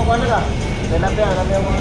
ano ka? Tilapia mo.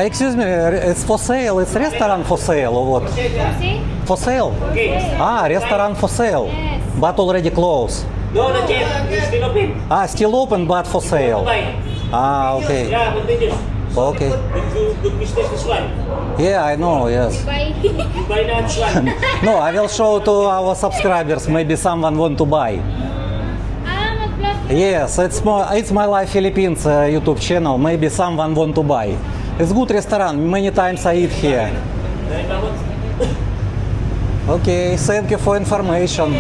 Excuse me, it's for sale. It's restaurant for sale or what? See? For sale? Okay. Ah, restaurant for sale. Yes. But already closed. No, not yet. It's still open. Ah, still open but for sale. Bye. Ah, okay. Yeah, continuous. Okay. Good business this one. Yeah, I know. Yes. Bye. You buy now this one. No, I will show to our subscribers. Maybe someone want to buy. Mag-vlog. Yes, it's my life Philippines YouTube channel. Maybe someone want to buy. It's good restaurant. Many times I eat here. Okay, thank you for information.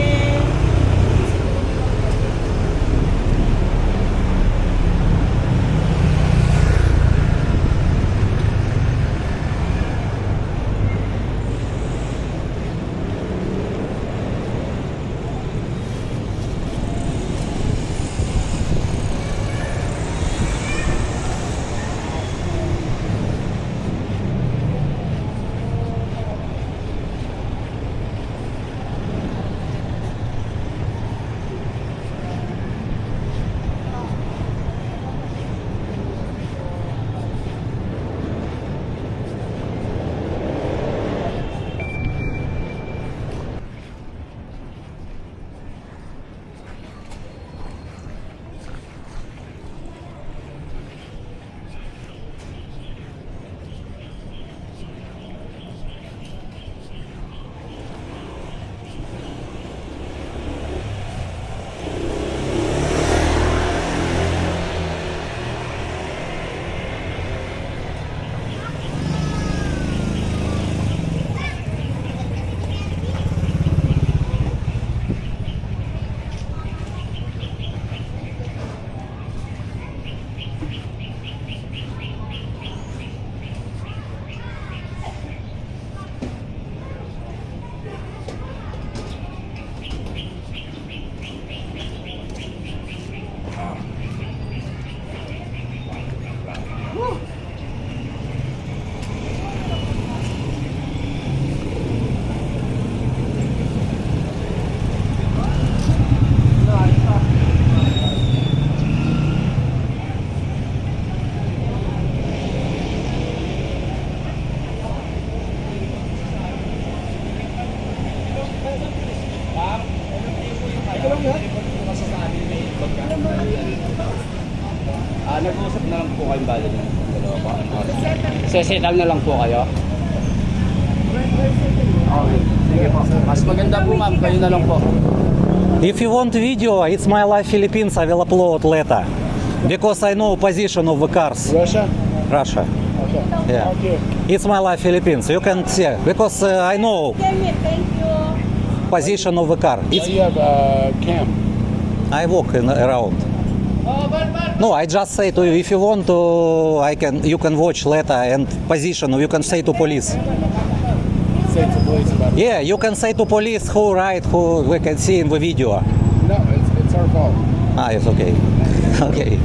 Nag-uusap na lang po kayong bali niyo. Sesettle na lang po kayo. Okay. Sige po. Mas maganda po ma'am, kayo na lang po. If you want video, it's my life Philippines. I will upload later because I know position of the cars. Russia? Russia. Okay. Yeah. Okay. It's my life Philippines. You can see because I know Thank you. position of the car. It's, You have cam. I walk around. No, I just say to you, if you want to, you can watch later and position. You can say to police. Say to police about it. Yeah, you can say to police who we can see in the video. No, it's our fault. Ah, it's okay. Okay.